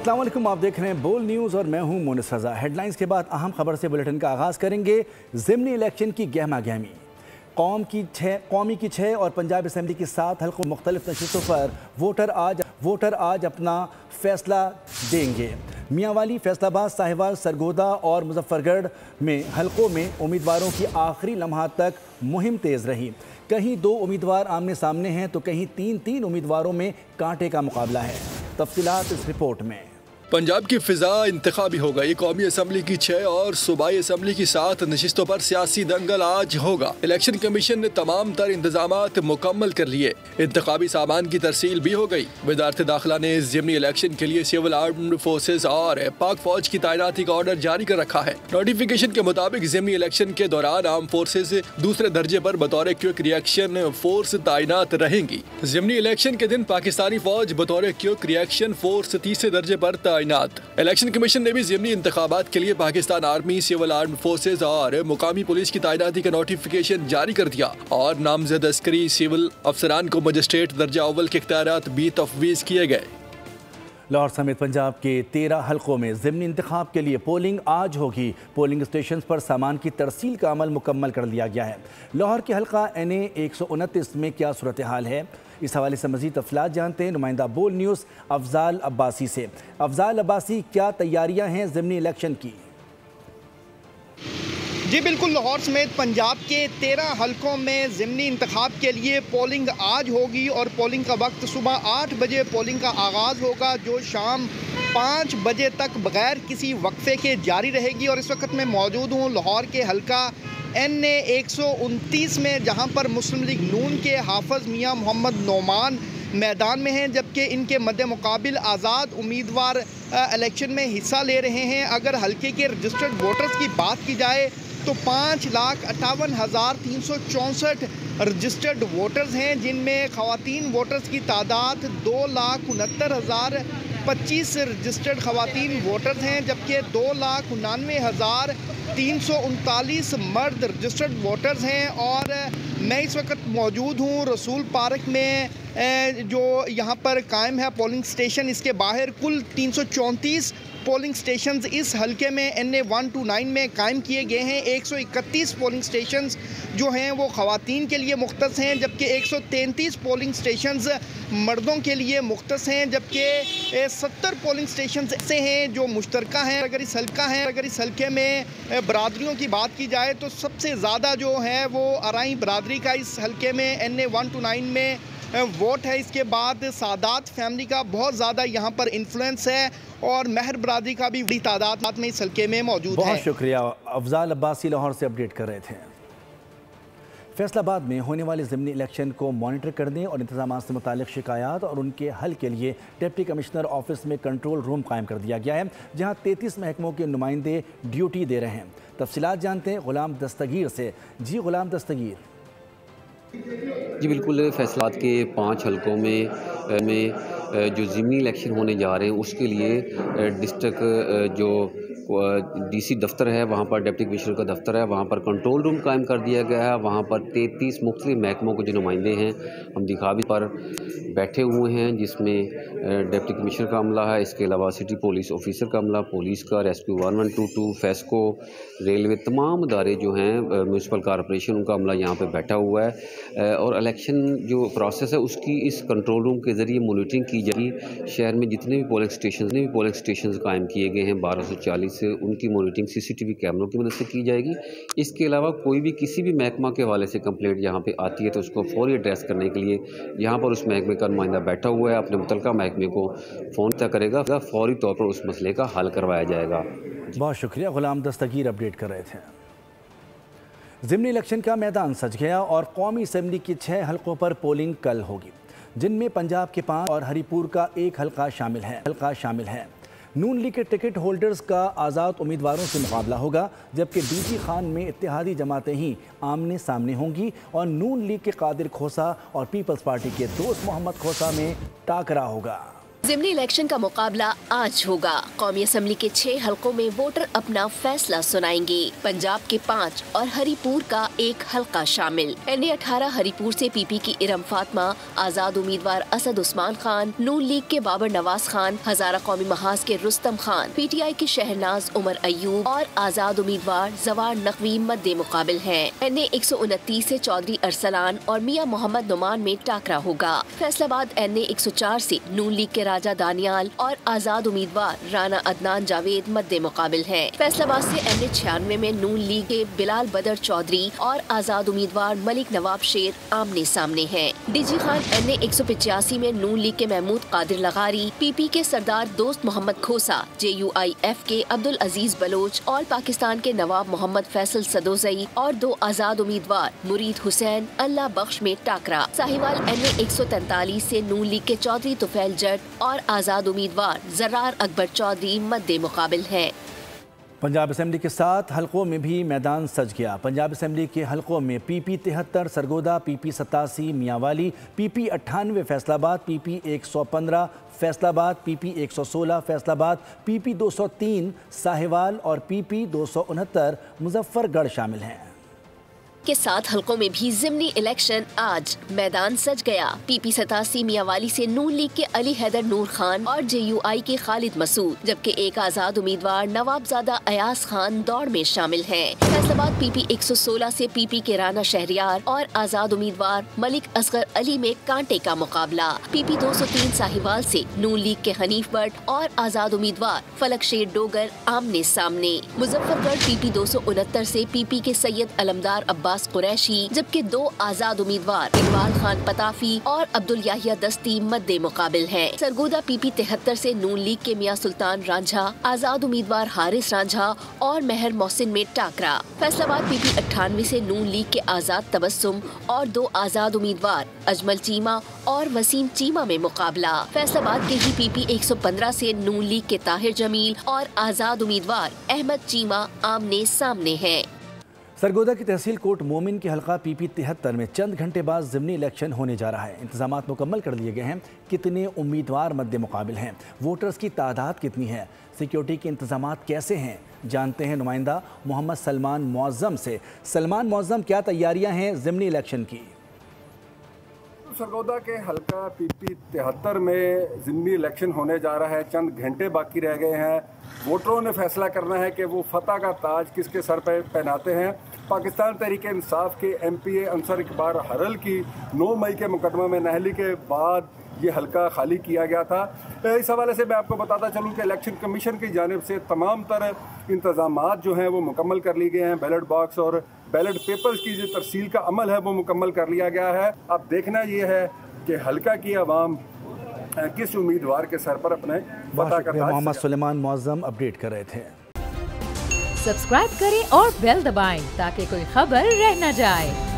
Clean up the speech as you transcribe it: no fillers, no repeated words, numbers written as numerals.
अस्सलाम वालेकुम, आप देख रहे हैं बोल न्यूज़ और मैं हूं मुनिस रज़ा। हेडलाइंस के बाद अहम खबर से बुलेटिन का आगाज़ करेंगे। ज़िमनी इलेक्शन की गहमा गहमी, कौमी की 6 और पंजाब असम्बली की 7 हल्कों मुख्तलिफ नशिस्तों पर वोटर आज अपना फैसला देंगे। मियांवाली, फैसलाबाद, साहिवाल, सरगोदा और मुजफ्फरगढ़ में हल्कों में उम्मीदवारों की आखिरी लम्हात तक मुहिम तेज़ रही। कहीं 2 उम्मीदवार आमने सामने हैं तो कहीं 3 उम्मीदवारों में कांटे का मुकाबला है। तफसीलात इस रिपोर्ट में। पंजाब की फिजा इंतखाबी हो गई। कौमी असम्बली की 6 और सूबाई असम्बली की 7 नशिस्तों पर सियासी दंगल आज होगा। इलेक्शन कमीशन ने तमाम तर इंतजामात मुकम्मल कर लिए। इंतखाबी सामान की तरसील भी हो गई। वजारत दाखिला ने ज़िमनी इलेक्शन के लिए सिविल आर्म्ड फोर्सेज और पाक फौज की तैनाती का ऑर्डर जारी कर रखा है। नोटिफिकेशन के मुताबिक ज़िमनी इलेक्शन के दौरान आर्म फोर्सेज दूसरे दर्जे पर बतौर क्विक रिएक्शन फोर्स तैनात रहेंगी। ज़िमनी इलेक्शन के दिन पाकिस्तानी फौज बतौर क्विक रिएक्शन फोर्स तीसरे दर्जे पर इलेक्शन कमीशन ने भी ज़िमनी इंतखाबात के लिए Pakistan army, civil armed forces और मुकामी पुलिस की तैनाती का नोटिफिकेशन जारी कर दिया और नामजद अस्करी सिविल अफसरान को मजिस्ट्रेट दर्जा अव्वल के इख्तियारात भी तफवीज़ किए गए। लाहौर समेत पंजाब के 13 हल्कों में ज़िमनी इंतखाब के लिए पोलिंग आज होगी। पोलिंग स्टेशन पर सामान की तरसील का अमल मुकम्मल कर लिया गया है। लाहौर के हल्का NA 129 में क्या सूरत हाल है, इस हवाले से मज़ीद तफसीलात जानते हैं नुमाइंदा बोल न्यूज़ अफजाल अब्बासी से। अफजाल अब्बासी, क्या तैयारियां हैं ज़िमनी इलेक्शन की? जी बिल्कुल, लाहौर समेत पंजाब के 13 हल्कों में ज़िमनी इंतखाब के लिए पोलिंग आज होगी और पोलिंग का वक्त सुबह 8 बजे पोलिंग का आगाज़ होगा, जो शाम 5 बजे तक बग़ैर किसी वक्फे के जारी रहेगी। और इस वक्त मैं मौजूद हूँ लाहौर के हल्का NA 129 में, जहाँ पर मुस्लिम लीग नून के हाफिज़ मियाँ मोहम्मद नोमान मैदान में हैं, जबकि इनके मद्दे मुकाबिल आज़ाद उम्मीदवार इलेक्शन में हिस्सा ले रहे हैं। अगर हल्के के रजिस्टर्ड वोटर्स की बात की जाए तो 5,58,364 रजिस्टर्ड वोटर्स हैं, जिनमें ख़वातीन वोटर्स की तादाद 2,69,025 रजिस्टर्ड ख़वातीन वोटर्स हैं, जबकि 2,99,339 मर्द रजिस्टर्ड वोटर्स हैं। और मैं इस वक्त मौजूद हूँ रसूल पार्क में, जो यहाँ पर कायम है पोलिंग स्टेशन। इसके बाहर कुल 334 पोलिंग स्टेशंस इस हल्के में NA 129 में कायम किए गए हैं। 131 पोलिंग स्टेशंस जो हैं वो ख़वातीन के लिए मुख्तस हैं, जबकि 133 पोलिंग स्टेशंस मर्दों के लिए मुख्तस हैं, जबकि 70 पोलिंग स्टेशंस ऐसे हैं जो मुश्तरका हैं। अगर इस हल्के में बरादरियों की बात की जाए तो सबसे ज़्यादा जो है वो अराई बरादरी का इस हल्के में NA 129 में वोट है। इसके बाद सादात फैमिली का बहुत ज़्यादा यहाँ पर इन्फ्लुएंस है और महर बरादरी का भी बड़ी तादाद में इस हल्के में मौजूद है। बहुत शुक्रिया। अफजाल अब्बासी लाहौर से अपडेट कर रहे थे। फैसलाबाद में होने वाले ज़िमनी इलेक्शन को मॉनिटर करने और इंतजाम से मुतालिक शिकायत और उनके हल के लिए डिप्टी कमिश्नर ऑफिस में कंट्रोल रूम कायम कर दिया गया है, जहां 33 महकमों के नुमाइंदे ड्यूटी दे रहे हैं। तफसीलात जानते हैं गुलाम दस्तगीर से। जी गुलाम दस्तगीर। जी बिल्कुल, फैसलात के 5 हल्कों में जो ज़िमनी इलेक्शन होने जा रहे हैं उसके लिए डिस्ट्रिक्ट जो DC दफ्तर है, वहाँ पर डिप्टी कमिश्नर का दफ्तर है, वहाँ पर कंट्रोल रूम कायम कर दिया गया है। वहाँ पर 33 मुख्तलिफ महकमों के जो नुमाइंदे हैं हम दिखावी पर बैठे हुए हैं, जिसमें डिप्टी कमिश्नर का अमला है, इसके अलावा सिटी पुलिस ऑफिसर का अमला, पुलिस का, रेस्क्यू 1122, फेस्को, रेलवे, तमाम अदारे जो हैं, म्यूनसिपल कॉरपोरेशन, उनका अमला यहाँ पर बैठा हुआ है। और इलेक्शन जो प्रोसेस है उसकी इस कंट्रोल रूम के ज़रिए मॉनिटरिंग की जाएगी। शहर में जितने भी पोलिंग स्टेशन कायम किए गए हैं 1240 से, उनकी मॉनिटरिंग CCTV कैमरों की मदद से की जाएगी। इसके अलावा कोई भी किसी भी महकमा के हवाले से कंप्लेंट यहाँ पे आती है तो उसको फौरी एड्रेस करने के लिए यहाँ पर उस महकमे का नुमाइंदा बैठा हुआ है, अपने मुतल्लिका महकमे को फ़ोन तय करेगा, फौरी तौर पर उस मसले का हल करवाया जाएगा। बहुत शुक्रिया। गुलाम दस्तगीर अपडेट कर रहे थे। ज़िमनी इलेक्शन का मैदान सज गया और कौमी असम्बली की 6 हल्कों पर पोलिंग कल होगी, जिनमें पंजाब के 5 और हरीपुर का 1 हल्का शामिल है। नून लीग के टिकट होल्डर्स का आज़ाद उम्मीदवारों से मुकाबला होगा, जबकि DG खान में इत्तेहादी जमातें ही आमने सामने होंगी और नून लीग के कादिर खोसा और पीपल्स पार्टी के दोस्त मोहम्मद खोसा में टाकरा होगा। ज़िमनी इलेक्शन का मुकाबला आज होगा। कौमी असम्बली के 6 हलकों में वोटर अपना फैसला सुनाएंगे। पंजाब के 5 और हरीपुर का 1 हलका शामिल। NA 18 हरीपुर से PP की इरम फातिमा, आजाद उम्मीदवार असद उस्मान खान, नून लीग के बाबर नवाज खान, हजारा कौमी महाज के रुस्तम खान, PTI के शहनाज उमर अयूब और आजाद उम्मीदवार जवार नकवी मद्दे मुकाबिल हैं। NA 129 से चौधरी अरसलान और मियां मोहम्मद नुमान में टाकरा होगा। फैसलाबाद NA 104 से नून लीग के राजा दानियाल और आजाद उम्मीदवार राना अदनान जावेद मद्दे मुकाबिल हैं। फैसलाबाद से NA 96 में नून लीग के बिलाल बदर चौधरी और आजाद उम्मीदवार मलिक नवाब शेर आमने सामने हैं। DG खान NA 185 में नून लीग के महमूद कादिर लगारी, PP के सरदार दोस्त मोहम्मद खोसा, JUIF के अब्दुल अजीज बलोच और पाकिस्तान के नवाब मोहम्मद फैसल सदोजई और 2 आजाद उम्मीदवार मुरीद हुसैन अल्लाह बख्श में टाकरा। साहिवाल NA 143 से नून लीग के चौधरी तुफैल जट और आजाद उम्मीदवार जरार अकबर चौधरी मद्दे मुकाबिल हैं। पंजाब असेंबली के 7 हलकों में भी मैदान सज गया। पंजाब असेंबली के हलकों में PP 73 Sargodha, PP 87 Mianwali, PP 98 Faisalabad, PP 115 Faisalabad, PP 116 Faisalabad, PP 203 Sahiwal और PP 269 मुजफ्फरगढ़ शामिल हैं। के 7 हलकों में भी ज़िमनी इलेक्शन आज मैदान सज गया। PP 87 मियांवाली से नून लीग के अली हैदर नूर खान और JUI के खालिद मसूद, जबकि 1 आजाद उम्मीदवार नवाबजादा अयास खान दौड़ में शामिल हैं। फैसलाबाद PP 116 से PP के राना शहरियार और आजाद उम्मीदवार मलिक असगर अली में कांटे का मुकाबला। PP 203 साहिवाल से नून लीग के हनीफ बट और आजाद उम्मीदवार फलक शेर डोगर आमने सामने। मुजफ्फरगढ़ PP 269 से PP के सैयद अलमदार अब्बास कुरैशी, जबकि 2 आजाद उम्मीदवार इकबाल खान पताफी और अब्दुल याहिया दस्ती मद्दे मुकाबिल हैं। सरगोदा PP 73 से नून लीग के मियां सुल्तान रांझा, आजाद उम्मीदवार हारिस रांझा और मेहर मोहसिन में टाकरा। फैसलाबाद PP 98 से नून लीग के आजाद तबस्सुम और 2 आजाद उम्मीदवार अजमल चीमा और वसीम चीमा में मुकाबला। फैसलाबाद के ही PP 115 से नून लीग के ताहिर जमील और आजाद उम्मीदवार अहमद चीमा आमने सामने हैं। सरगोदा की तहसील कोट मोमिन के हलका PP 73 में चंद घंटे बाद ज़िमनी इलेक्शन होने जा रहा है। इंतजाम मुकम्मल कर लिए गए हैं। कितने उम्मीदवार मद्दे मुकाबिल हैं, वोटर्स की तादाद कितनी है, सिक्योरिटी के इंतजाम कैसे हैं, जानते हैं नुमाइंदा मोहम्मद सलमान मुअज़्ज़म से। सलमान मुअज़्ज़म, क्या तैयारियाँ हैं ज़िमनी इलेक्शन की? सरगोदा के हलका PP 73 में ज़िमनी इलेक्शन होने जा रहा है। चंद घंटे बाकी रह गए हैं। वोटरों ने फैसला करना है कि वो फतह का ताज किसके सर पर पहनाते हैं। पाकिस्तान तहरीक इंसाफ के MPA अंसर इकबार हरल की 9 मई के मुकदमा में नहली के बाद ये हलका खाली किया गया था। इस हवाले से मैं आपको बताता चलूँ कि इलेक्शन कमीशन की जानिब से तमाम तर इंतजामात जो हैं वो मुकम्मल कर लिए गए हैं। बैलेट बॉक्स और बैलेट पेपर्स की जो तरसील का अमल है वो मुकम्मल कर लिया गया है। अब देखना ये है कि हलका की आवाम किस उम्मीदवार के सर पर अपने फतह का ताज। मोहम्मद सलमान मुअज़्ज़म अपडेट कर रहे थे। सब्सक्राइब करें और बेल दबाएं ताकि कोई खबर रह न जाए।